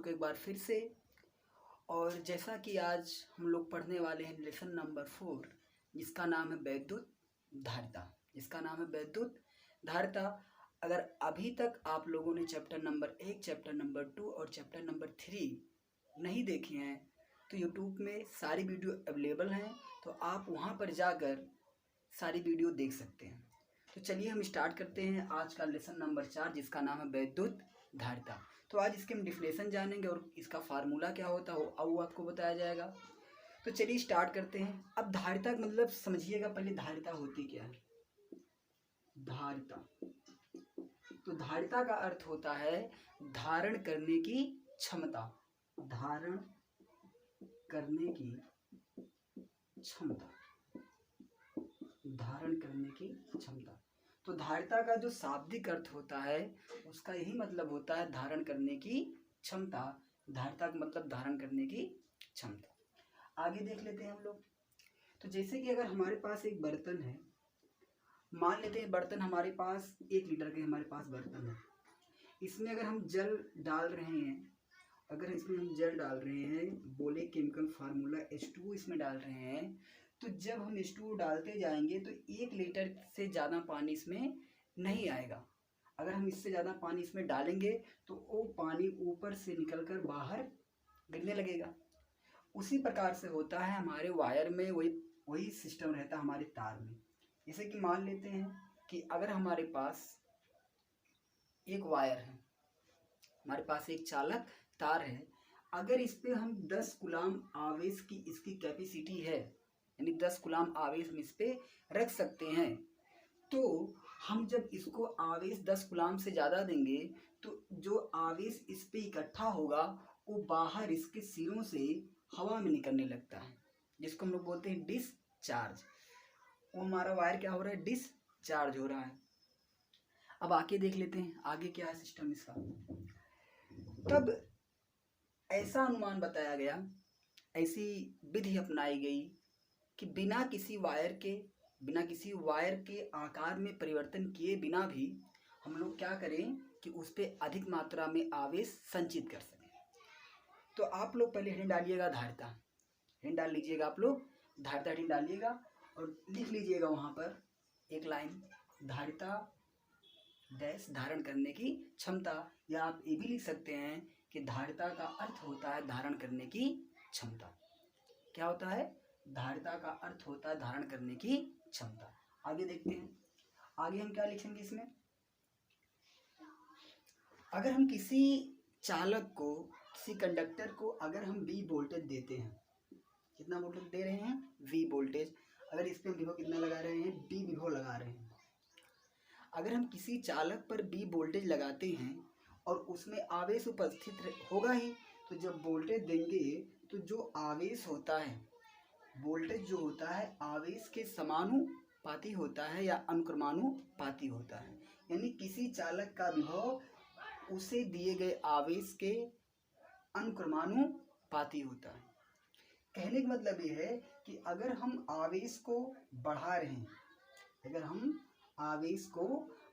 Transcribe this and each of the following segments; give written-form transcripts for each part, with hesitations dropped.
दोस्तों को एक बार फिर से। और जैसा कि आज हम लोग पढ़ने वाले हैं लेसन नंबर 4, जिसका नाम है वैद्युत धारिता। जिसका नाम है वैद्युत धारिता। अगर अभी तक आप लोगों ने चैप्टर नंबर 1, चैप्टर नंबर 2 और चैप्टर नंबर 3 नहीं देखे हैं तो यूट्यूब में सारी वीडियो अवेलेबल हैं, तो आप वहां पर जाकर सारी वीडियो देख सकते हैं। तो चलिए हम स्टार्ट करते हैं आज का लेसन नंबर 4, जिसका नाम है वैद्युत धारिता। तो आज इसके हम डिफिनेशन जानेंगे और इसका फार्मूला क्या होता है वो आपको बताया जाएगा। तो चलिए स्टार्ट करते हैं। अब धारिता का मतलब समझिएगा, पहले धारिता होती क्या है। धारिता, तो धारिता का अर्थ होता है धारण करने की क्षमता। धारण करने की क्षमता, धारण करने की क्षमता। तो धारिता का जो शाब्दिक अर्थ होता है उसका यही मतलब होता है धारण करने की क्षमता। धारिता का मतलब धारण करने की क्षमता। आगे देख लेते हैं हम लोग। तो जैसे कि अगर हमारे पास एक बर्तन है, मान लेते हैं बर्तन हमारे पास 1 लीटर के हमारे पास बर्तन है। इसमें अगर हम जल डाल रहे हैं, अगर इसमें हम जल डाल रहे हैं, बोले केमिकल फार्मूला H2 इसमें डाल रहे हैं, तो जब हम H2 डालते जाएंगे तो 1 लीटर से ज़्यादा पानी इसमें नहीं आएगा। अगर हम इससे ज़्यादा पानी इसमें डालेंगे तो वो पानी ऊपर से निकलकर बाहर गिरने लगेगा। उसी प्रकार से होता है हमारे वायर में, वही सिस्टम रहता है हमारे तार में। जैसे कि मान लेते हैं कि अगर हमारे पास एक वायर है, हमारे पास एक चालक तार है, अगर इस पे हम 10 कूलाम आवेश की इसकी कैपेसिटी है, यानी 10 कूलाम आवेश हम इस पे रख सकते हैं, तो हम जब इसको आवेश 10 कूलाम से ज़्यादा देंगे तो जो आवेश इस पे इकट्ठा होगा वो बाहर इसके सिरों से हवा में निकलने लगता है, जिसको हम लोग बोलते हैं डिस्चार्ज। वो हमारा वायर क्या हो रहा है, डिस्चार्ज हो रहा है। अब आगे देख लेते हैं आगे क्या है सिस्टम इसका। तब ऐसा अनुमान बताया गया, ऐसी विधि अपनाई गई कि बिना किसी वायर के आकार में परिवर्तन किए बिना भी हम लोग क्या करें कि उस पर अधिक मात्रा में आवेश संचित कर सकें। तो आप लोग पहले हेडिंग डालिएगा धारिता, हेडिंग डाल लीजिएगा आप लोग, धारिता हेडिंग डालिएगा और लिख लीजिएगा वहाँ पर एक लाइन, धारिता डैश धारण करने की क्षमता। या आप ये भी लिख सकते हैं कि धारिता का अर्थ होता है धारण करने की क्षमता। क्या होता है, धारिता का अर्थ होता है धारण करने की क्षमता। आगे देखते हैं, आगे हम क्या लिखेंगे इसमें। अगर हम किसी चालक को, किसी कंडक्टर को अगर हम V वोल्टेज देते हैं, कितना वोल्टेज दे रहे हैं, V वोल्टेज। अगर इस पे विभव कितना लगा रहे हैं, B विभव लगा रहे हैं। अगर हम किसी चालक पर B वोल्टेज लगाते हैं और उसमें आवेश उपस्थित होगा ही, तो जब वोल्टेज देंगे तो जो आवेश होता है, वोल्टेज जो होता है आवेश के समानुपाती होता है या अनुक्रमानुपाती होता है। यानी किसी चालक का विभव उसे दिए गए आवेश के अनुक्रमानुपाती होता है। कहने का मतलब ये है कि अगर हम आवेश को बढ़ा रहे हैं, अगर हम आवेश को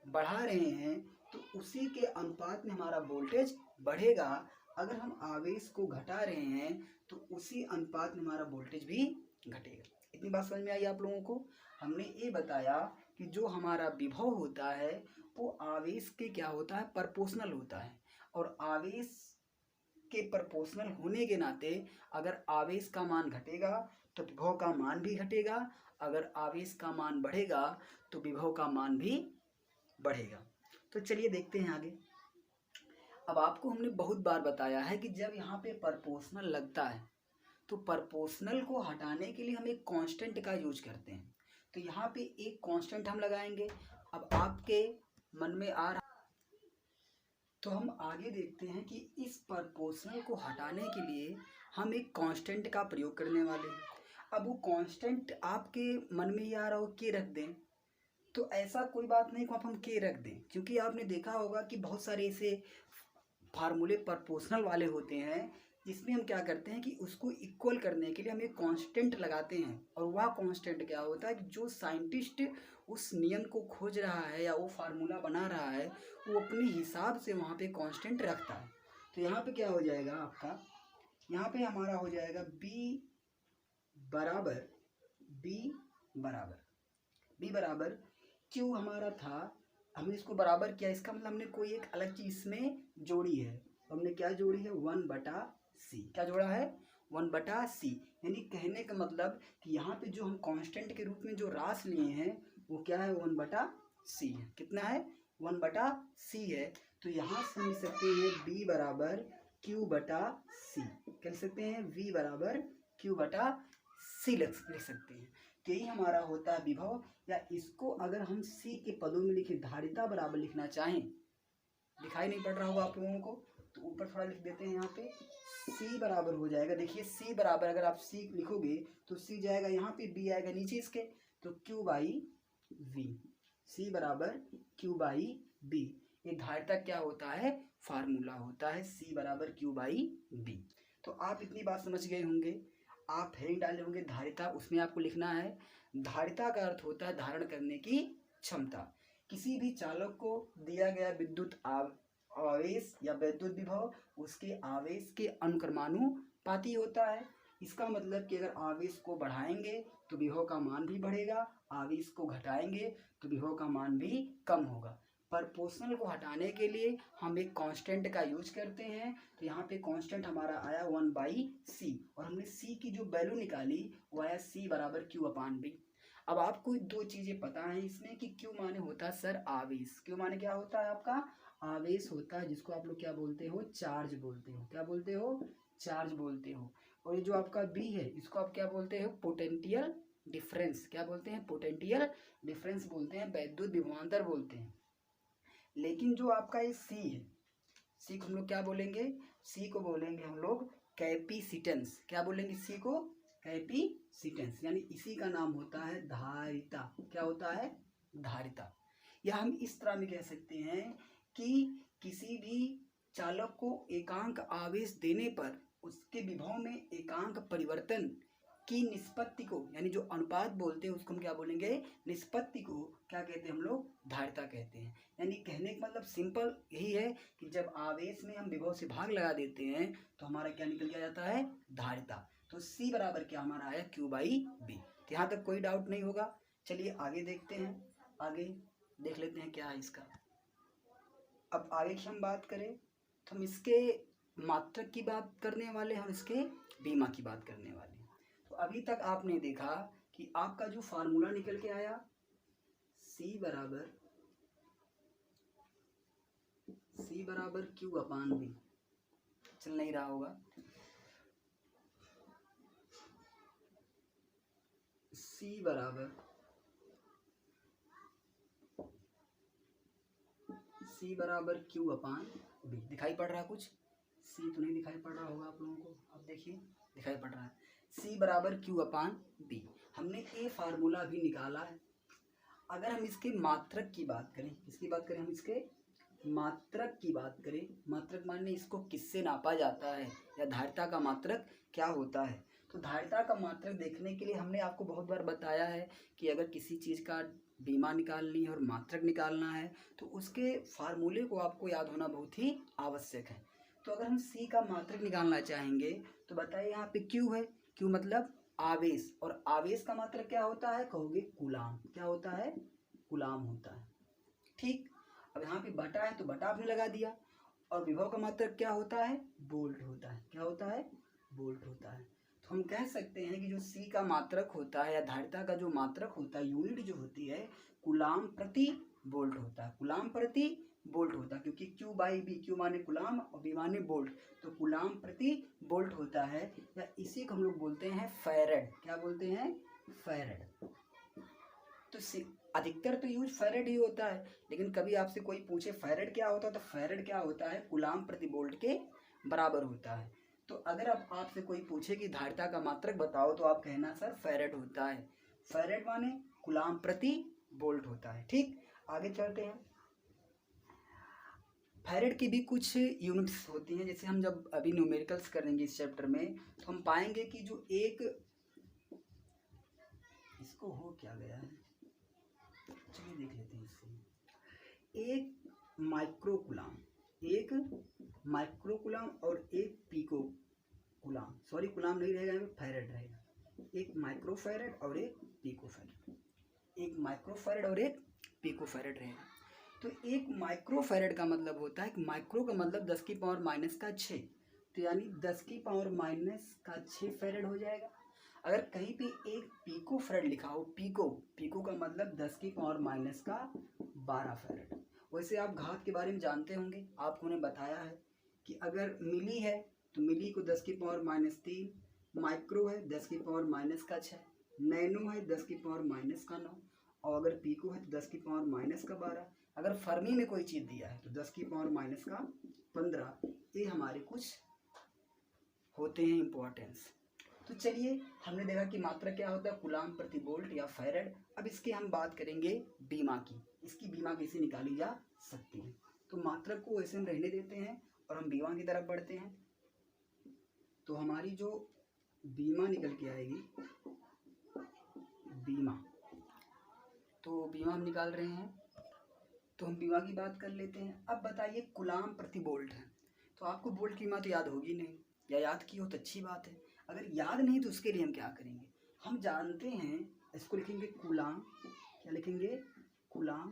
बढ़ा रहे हैं तो उसी के अनुपात में हमारा वोल्टेज बढ़ेगा। अगर हम आवेश को घटा रहे हैं तो उसी अनुपात में हमारा वोल्टेज भी घटेगा। इतनी बात समझ में आई आप लोगों को। हमने ये बताया कि जो हमारा विभव होता है वो आवेश के क्या होता है, प्रोपोर्शनल होता है। और आवेश के प्रोपोर्शनल होने के नाते अगर आवेश का मान घटेगा तो विभव का मान भी घटेगा, अगर आवेश का मान बढ़ेगा तो विभव का मान भी बढ़ेगा। तो चलिए देखते हैं आगे। अब आपको हमने बहुत बार बताया है कि जब यहाँ पे प्रोपोर्शनल लगता है तो प्रोपोर्शनल को हटाने के लिए हम एक कांस्टेंट का यूज करते हैं। तो यहाँ पे एक कांस्टेंट हम लगाएंगे। अब आपके मन में आ रहा, तो हम आगे देखते हैं कि इस प्रोपोर्शनल को हटाने के लिए हम एक कांस्टेंट का प्रयोग करने वाले हैं। अब वो कांस्टेंट आपके मन में ही आ रहा हो के रख दें, तो ऐसा कोई बात नहीं को हम के रख दें, क्योंकि आपने देखा होगा कि बहुत सारे ऐसे फार्मूले प्रोपोर्शनल वाले होते हैं जिसमें हम क्या करते हैं कि उसको इक्वल करने के लिए हम एक कांस्टेंट लगाते हैं। और वह कांस्टेंट क्या होता है कि जो साइंटिस्ट उस नियम को खोज रहा है या वो फार्मूला बना रहा है वो अपने हिसाब से वहाँ पे कांस्टेंट रखता है। तो यहाँ पे क्या हो जाएगा आपका, यहाँ पे हमारा हो जाएगा बी बराबर क्यू हमारा था, हमने इसको बराबर किया, इसका मतलब हमने कोई एक अलग चीज इसमें जोड़ी है। तो हमने क्या जोड़ी है, 1/c। क्या जोड़ा है, 1/c। यानी कहने का मतलब कि यहाँ पे जो हम कांस्टेंट के रूप में जो राशि लिए हैं वो क्या है, 1/c है। कितना है, 1/c है। तो यहाँ से लिख सकते हैं b बराबर q/c, कह सकते हैं v बराबर q/c लिख सकते हैं। तो यही हमारा होता है विभव, या इसको अगर हम c के पदों में लिखे, धारिता बराबर लिखना चाहें, दिखाई नहीं पड़ रहा होगा आप लोगों को, तो ऊपर थोड़ा लिख देते हैं। यहाँ पे c बराबर हो जाएगा, देखिए c बराबर अगर आप c लिखोगे तो c जाएगा यहाँ पे, b आएगा नीचे इसके, तो q/v, c बराबर q/b। ये धारिता क्या होता है, फार्मूला होता है c बराबर q/b। तो आप इतनी बात समझ गए होंगे। आप हेडिंग डाले होंगे धारिता, उसमें आपको लिखना है धारिता का अर्थ होता है धारण करने की क्षमता। किसी भी चालक को दिया गया विद्युत आवेश या विद्युत विभव उसके आवेश के अनुक्रमानुपाती होता है। इसका मतलब कि अगर आवेश को बढ़ाएंगे तो विभव का मान भी बढ़ेगा, आवेश को घटाएंगे तो विभव का मान भी कम होगा। प्रोपोर्शनल को हटाने के लिए हम एक कांस्टेंट का यूज करते हैं। तो यहाँ पे कांस्टेंट हमारा आया 1/c, और हमने c की जो वैल्यू निकाली वो आया c बराबर q/b। अब आपको दो चीजें पता है इसमें कि q माने होता है सर आवेश, q माने क्या होता है आपका आवेश होता है, जिसको आप लोग क्या बोलते हो, चार्ज बोलते हो। क्या बोलते हो, चार्ज बोलते हो। और ये जो आपका b है इसको आप क्या बोलते हो, पोटेंशियल डिफरेंस। क्या बोलते हैं, पोटेंशियल डिफरेंस बोलते हैं, वैद्युत विभवांतर बोलते हैं। लेकिन जो आपका ये c है, c को हम लोग क्या बोलेंगे, c को बोलेंगे हम लोग कैपेसिटेंस। क्या बोलेंगे, c को कैपेसिटेंस, यानी इसी का नाम होता है धारिता। क्या होता है, धारिता। या हम इस तरह में कह सकते हैं कि किसी भी चालक को एकांक आवेश देने पर उसके विभव में एकांक परिवर्तन की निष्पत्ति को, यानी जो अनुपात बोलते हैं उसको हम क्या बोलेंगे, निष्पत्ति को क्या कहते हैं हम लोग, धारिता कहते हैं। यानी कहने का मतलब सिंपल यही है कि जब आवेश में हम विभव से भाग लगा देते हैं तो हमारा क्या निकल के जाता है, धारिता। तो c बराबर क्या हमारा आया, q/b। तो यहाँ तक कोई डाउट नहीं होगा। चलिए आगे देखते हैं, आगे देख लेते हैं क्या है इसका। अब आगे की हम बात करें तो हम इसके मात्रक की बात करने वाले हैं, हम इसके बीमा की बात करने वाले हैं। तो अभी तक आपने देखा कि आपका जो फार्मूला निकल के आया c बराबर q/b, चल नहीं रहा होगा, c बराबर q/b। दिखाई पड़ रहा कुछ, c तो नहीं दिखाई पड़ रहा होगा आप लोगों को, अब देखिए दिखाई पड़ रहा है, c बराबर q/b। हमने ये फार्मूला भी निकाला है। अगर हम इसके मात्रक की बात करें, किसकी बात करें, हम इसके मात्रक की बात करें, मात्रक माने इसको किससे नापा जाता है या धारिता का मात्रक क्या होता है। तो धारिता का मात्रक देखने के लिए हमने आपको बहुत बार बताया है कि अगर किसी चीज़ का बीमा निकालनी है और मात्रक निकालना है तो उसके फार्मूले को आपको याद होना बहुत ही आवश्यक है। तो अगर हम c का मात्रक निकालना चाहेंगे तो बताइए, यहाँ पे q है, q मतलब आवेश, और आवेश का मात्रक क्या होता है, कहोगे कूलाम। क्या होता है, कूलाम होता है। ठीक, अब यहाँ पे बटा है तो बटा आपने लगा दिया, और विभव का मात्रक क्या होता है, वोल्ट होता है। क्या होता है, वोल्ट होता है। तो हम कह सकते हैं कि जो c का मात्रक होता है या धारिता का जो मात्रक होता है, यूनिट जो होती है, कूलाम प्रति वोल्ट होता है। कूलाम प्रति वोल्ट होता है, क्योंकि q/b, q माने कूलाम और b माने वोल्ट, तो कूलाम प्रति वोल्ट होता है, या इसी को हम लोग बोलते हैं फैरेड। क्या बोलते हैं, फैरेड। तो अधिकतर तो यूज फैरेड ही होता है, लेकिन कभी आपसे कोई पूछे फैरेड क्या होता है, तो फैरेड क्या होता है, कूलाम प्रति वोल्ट के बराबर होता है। तो अगर अब आपसे कोई पूछे कि धारिता का मात्रक बताओ तो आप कहना सर फैरेड होता है। फैरेड माने कूलाम प्रति वोल्ट होता है। ठीक, आगे चलते हैं। फैरेड की भी कुछ यूनिट्स होती हैं, जैसे हम जब अभी न्यूमेरिकल्स करेंगे इस चैप्टर में तो हम पाएंगे कि जो एक, इसको हो क्या गया है, चलिए देख लेते हैं इससे। एक माइक्रो कूलाम, एक माइक्रोकुलाम और एक पिको कुलाम, सॉरी कुलाम नहीं रहेगा, यहाँ पे फैरेड रहेगा। एक माइक्रोफैरेड और एक पिकोफैरेड, एक माइक्रोफैरेड और एक पिकोफैरेड रहेगा। तो एक माइक्रोफैरेड का मतलब होता है, माइक्रो का मतलब 10 की पावर माइनस का 6, तो यानी 10 की पावर माइनस का 6 फैरेड हो जाएगा। अगर कहीं भी एक पिको फैरेड लिखा हो, पिको का मतलब 10 की पावर माइनस का 12 फैरेड। वैसे आप घात के बारे में जानते होंगे, आपको ने बताया है कि अगर मिली है तो मिली को 10 की पावर माइनस 3, माइक्रो है 10 की पावर माइनस का 6, नैनो है 10 की पावर माइनस का 9, और अगर पिको है तो 10 की पावर माइनस का 12। अगर फर्मी में कोई चीज़ दिया है तो 10 की पावर माइनस का 15। ये हमारे कुछ होते हैं इम्पोर्टेंस। तो चलिए हमने देखा कि मात्रा क्या होता है, कूलाम प्रति वोल्ट या फैरेड। अब इसकी हम बात करेंगे बीमा की, इसकी बीमा कैसे निकाली जा सकती है। तो मात्रा को ऐसे हम रहने देते हैं और हम बीमा की तरफ बढ़ते हैं। तो हमारी जो बीमा निकल के आएगी, बीमा, तो बीमा हम निकाल रहे हैं, तो हम बीमा की बात कर लेते हैं। अब बताइए कूलाम प्रति वोल्ट है, तो आपको वोल्ट की कीमत तो याद होगी नहीं, या याद की हो तो अच्छी बात है। अगर याद नहीं तो उसके लिए हम क्या करेंगे, हम जानते हैं, इसको लिखेंगे कूलाम, क्या लिखेंगे, कूलाम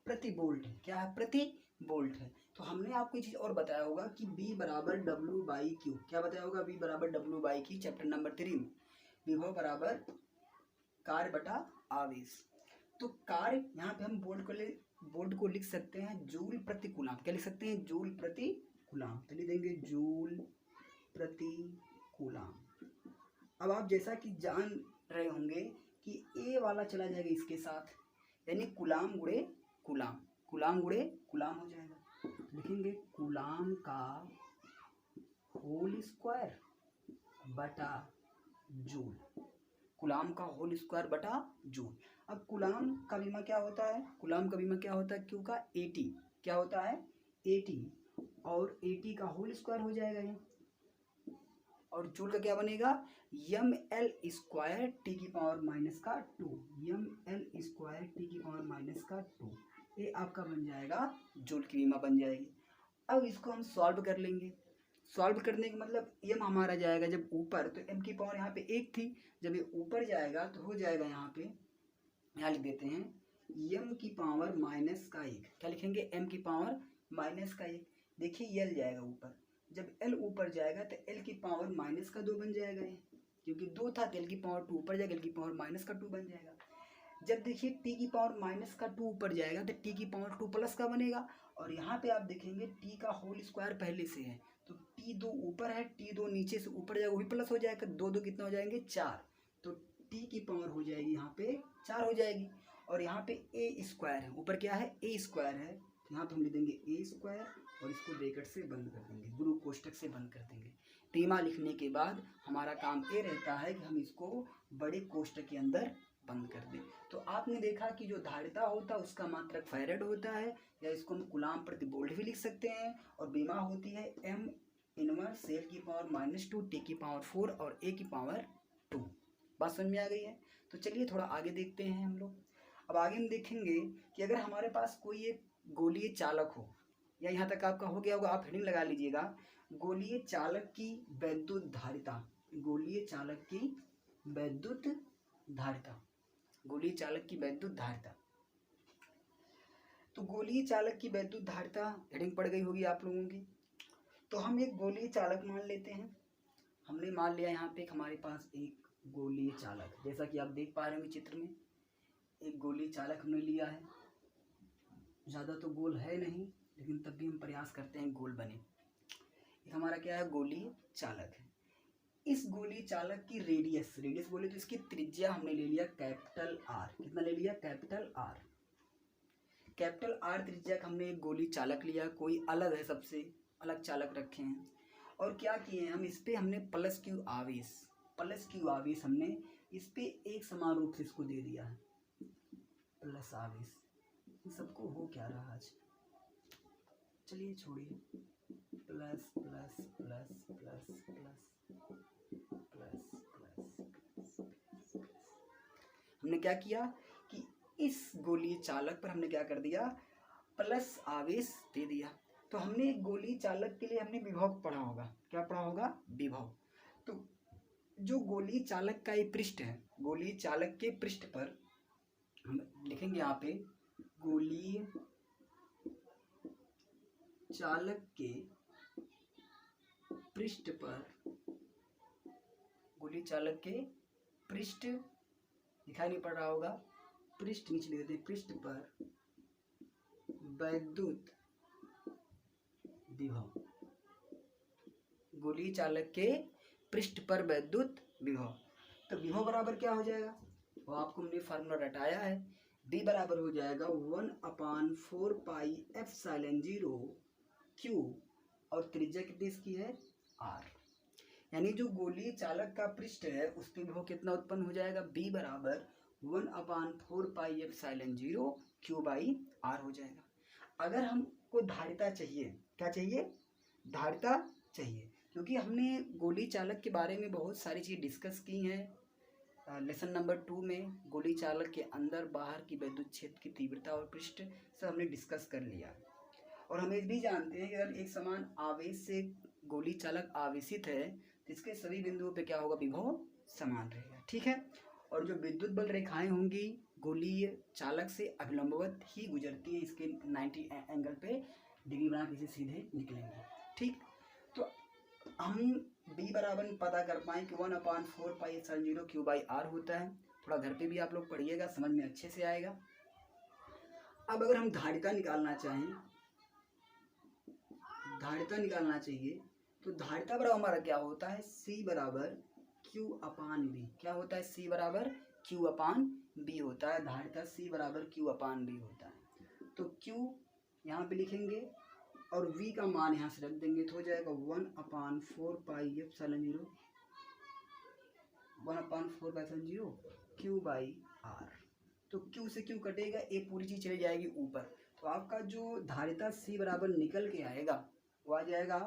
प्रति वोल्ट है, क्या है, प्रति वोल्ट है। तो हमने आपको एक चीज़ और बताया होगा कि B बराबर W/Q, क्या बताया होगा, B बराबर W/Q चैप्टर नंबर 3 में, विभव बराबर कार्य बटा आवेश। तो कार्य यहाँ पे हम वोल्ट को लिख सकते हैं जूल प्रति कूलाम, क्या लिख सकते हैं, जूल प्रति कूलाम, तो लिख देंगे जूल प्रति कूलाम। अब आप जैसा कि जान रहे होंगे कि ए वाला चला जाएगा इसके साथ, यानी कूलाम गुणे कूलाम, कूलाम गुणे कूलाम हो जाएगा। लिखेंगे कूलाम का होल स्क्वायर बटा जूल, कूलाम का होल स्क्वायर बटा जूल। अब कूलाम का बीमा क्या होता है, कूलाम का बीमा क्या होता है, क्यू का 80, क्या होता है 80, और 80 का होल स्क्वायर हो जाएगा ये, और जूल का क्या बनेगा, ml स्क्वायर टी की पावर माइनस का 2, ml स्क्वायर टी की पावर माइनस का 2, ये आपका बन जाएगा जूल की बीमा बन जाएगी। अब इसको हम सॉल्व कर लेंगे। सॉल्व करने का मतलब m हमारा जाएगा जब ऊपर, तो m की पावर यहाँ पे 1 थी, जब ये ऊपर जाएगा तो हो जाएगा यहाँ पे, यहाँ लिख देते हैं m की पावर माइनस का 1, क्या लिखेंगे, m की पावर माइनस का 1। देखिए l जाएगा ऊपर, जब l ऊपर जाएगा तो l की पावर माइनस का 2 बन जाएगा ये, क्योंकि 2 था तो l की पावर 2 ऊपर जाएगा, l की पावर माइनस का 2 बन जाएगा। जब देखिए t की पावर माइनस का 2 ऊपर जाएगा तो t की पावर 2 प्लस का बनेगा, और यहाँ पे आप देखेंगे t का होल स्क्वायर पहले से है, तो t2 ऊपर है, t2 नीचे से ऊपर जाएगा, वही प्लस हो जाएगा, 2 2 कितना हो जाएंगे 4, तो t की पावर हो जाएगी यहाँ पे 4 हो जाएगी। और यहाँ पे a स्क्वायर है, ऊपर क्या है, a स्क्वायर है, तो यहाँ पे हम लिख देंगे a स्क्वायर, और इसको ब्रैकेट से बंद कर देंगे, गुरु कोष्टक से बंद कर देंगे। बीमा लिखने के बाद हमारा काम ये रहता है कि हम इसको बड़े कोष्टक के अंदर बंद कर दें। तो आपने देखा कि जो धारिता होता है उसका मात्रक फैरेड होता है, या इसको हम कूलाम प्रति वोल्ट भी लिख सकते हैं, और बीमा होती है m इनवर्स l की पावर -2 t की पावर 4 और a की पावर 2। बात समझ में आ गई है। तो चलिए थोड़ा आगे देखते हैं हम लोग। अब आगे हम देखेंगे कि अगर हमारे पास कोई एक गोलीय चालक हो, या यहाँ तक आपका हो गया होगा, आप हेडिंग लगा लीजिएगा, गोलीय चालक की वैद्युत धारिता, गोलीय चालक की वैद्युत धारिता, गोलीय चालक की वैद्युत धारिता। तो गोलीय चालक की वैद्युत धारिता हेडिंग पड़ गई होगी आप लोगों की। तो हम एक गोलीय चालक मान लेते हैं, हमने मान लिया यहाँ पे हमारे पास एक गोलीय चालक, जैसा कि आप देख पा रहे होंगे चित्र में, एक गोलीय चालक हमने लिया है, ज़्यादा तो गोल है नहीं, लेकिन तब भी हम प्रयास करते हैं गोल बने। ये हमारा क्या है, गोलीय चालक है। इस गोलीय चालक की रेडियस बोले तो इसकी त्रिज्या हमने ले लिया कैपिटल R, कितना ले लिया, कैपिटल R, कैपिटल R त्रिज्या का हमने एक गोलीय चालक लिया, कोई अलग है, सबसे अलग चालक रखे हैं, और क्या किए हम इस पे हमने प्लस Q आवेश हमने इस पे एक समान रूप से इसको दे दिया है, प्लस आवेश। सबको हो क्या रहा आज, चलिए छोड़िए, plus plus plus plus plus plus plus. हमने क्या किया कि इस गोलीय चालक पर हमने क्या कर दिया, प्लस आवेश दे दिया। तो हमने गोली चालक के लिए हमने विभव पढ़ा होगा, क्या पढ़ा होगा, विभव। तो जो गोली चालक का ये पृष्ठ है, गोली चालक के पृष्ठ पर हम लिखेंगे यहाँ पे गोली चालक के पृष्ठ पर, गोली चालक के पृष्ठ दिखाई नहीं पड़ रहा होगा, पृष्ठ नीचे लिख देते हैं, पृष्ठ पर वैद्युत विभव, गोली चालक के पृष्ठ पर वैद्युत विभव। तो विभव बराबर क्या हो जाएगा, वो आपको हमने फार्मूला रटाया है, B बराबर हो जाएगा 1/4 पाई एप्सिलॉन 0 Q, और त्रिज्या कितनी इसकी है, R। यानी जो गोली चालक का पृष्ठ है उस पर विभव कितना उत्पन्न हो जाएगा, B बराबर 1/4 पाई एप्सिलॉन 0 Q/R हो जाएगा। अगर हमको धारिता चाहिए, क्या चाहिए, धारिता चाहिए, क्योंकि हमने गोली चालक के बारे में बहुत सारी चीज़ डिस्कस की हैं लेसन नंबर 2 में। गोली चालक के अंदर बाहर की विद्युत क्षेत्र की तीव्रता और पृष्ठ सब हमने डिस्कस कर लिया। और हम ये भी जानते हैं कि अगर एक समान आवेश से गोली चालक आवेशित है तो इसके सभी बिंदुओं पे क्या होगा, विभव समान रहेगा, ठीक है। और जो विद्युत बल रेखाएं होंगी गोलीय चालक से अभिलंबवत ही गुजरती है, इसके 90 एंगल पे डिग्री बना के सीधे निकलेंगे, ठीक। तो हम B बराबर पता कर पाए कि 1/4 पाई एप्सिलॉन 0 Q/R होता है। थोड़ा घर पे भी आप लोग पढ़िएगा, समझ में अच्छे से आएगा। अब अगर हम धारिता निकालना चाहें, धारिता निकालना चाहिए, तो धारिता बराबर हमारा क्या होता है, C बराबर Q/B। क्या होता है, C बराबर Q/B होता है, धारिता C बराबर Q/B होता है। तो Q यहाँ पे लिखेंगे और V का मान यहाँ से रख देंगे तो हो जाएगा 1/4 pi epsilon 0, 1/4 pi epsilon 0 Q/R। तो Q से Q कटेगा, एक पूरी चीज चली जाएगी ऊपर, तो आपका जो धारिता C बराबर निकल के आएगा वो आ जाएगा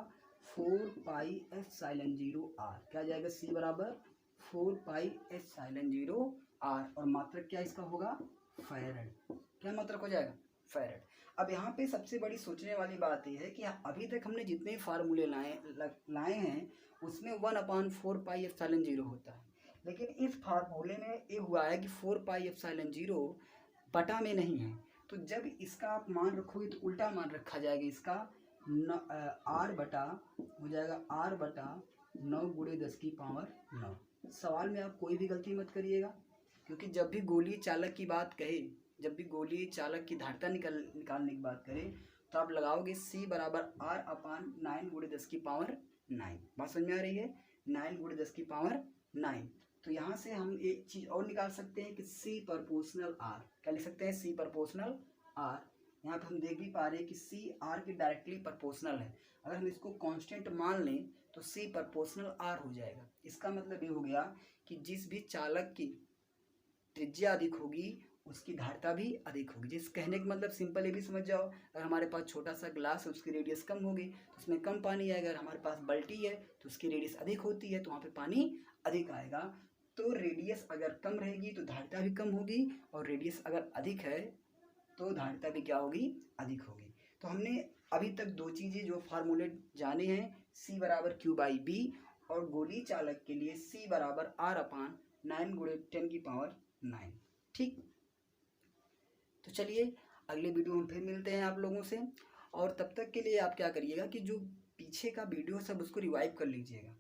4 पाई एप्सिलॉन 0 R। क्या आ जाएगा, C बराबर 4 पाई एप्सिलॉन 0 R, और मात्रक क्या इसका होगा, फैराड। क्या मात्रक हो जाएगा, फैराड। अब यहाँ पे सबसे बड़ी सोचने वाली बात यह है कि अभी तक हमने जितने फार्मूले लाए हैं उसमें 1/4 पाई एप्सिलॉन 0 होता है, लेकिन इस फार्मूले में ये हुआ है कि 4 पाई एप्सिलॉन 0 बटा में नहीं है। तो जब इसका आप मान रखोगे तो उल्टा मान रखा जाएगा, इसका R बटा हो जाएगा, R बटा 9 × 10⁹ सवाल में आप कोई भी गलती मत करिएगा, क्योंकि जब भी गोली चालक की बात कहे, जब भी गोली चालक की धारिता निकालने की बात करें तो आप लगाओगे C बराबर R/9 × 10⁹। बात समझ में आ रही है, 9 × 10⁹। तो यहाँ से हम एक चीज़ और निकाल सकते हैं कि C प्रोपोर्शनल R। क्या लिख सकते हैं, C प्रोपोर्शनल R। यहाँ पे हम देख भी पा रहे हैं कि C R के डायरेक्टली प्रोपोर्शनल है। अगर हम इसको कांस्टेंट मान लें तो C प्रोपोर्शनल R हो जाएगा। इसका मतलब ये हो गया कि जिस भी चालक की त्रिज्या अधिक होगी उसकी धारिता भी अधिक होगी। जिस कहने का मतलब सिंपल ये भी समझ जाओ, अगर हमारे पास छोटा सा ग्लास है उसकी रेडियस कम होगी तो उसमें कम पानी आएगा, अगर हमारे पास बाल्टी है तो उसकी रेडियस अधिक होती है तो वहाँ पे पानी अधिक आएगा। तो रेडियस अगर कम रहेगी तो धारिता भी कम होगी, और रेडियस अगर अधिक है तो धारिता भी क्या होगी, अधिक होगी। तो हमने अभी तक दो चीज़ें जो फार्मूले जाने हैं, C बराबर Q/B और गोली चालक के लिए C बराबर R/9 × 10⁹ ठीक। तो चलिए अगले वीडियो में फिर मिलते हैं आप लोगों से, और तब तक के लिए आप क्या करिएगा कि जो पीछे का वीडियो सब उसको रिवाइव कर लीजिएगा।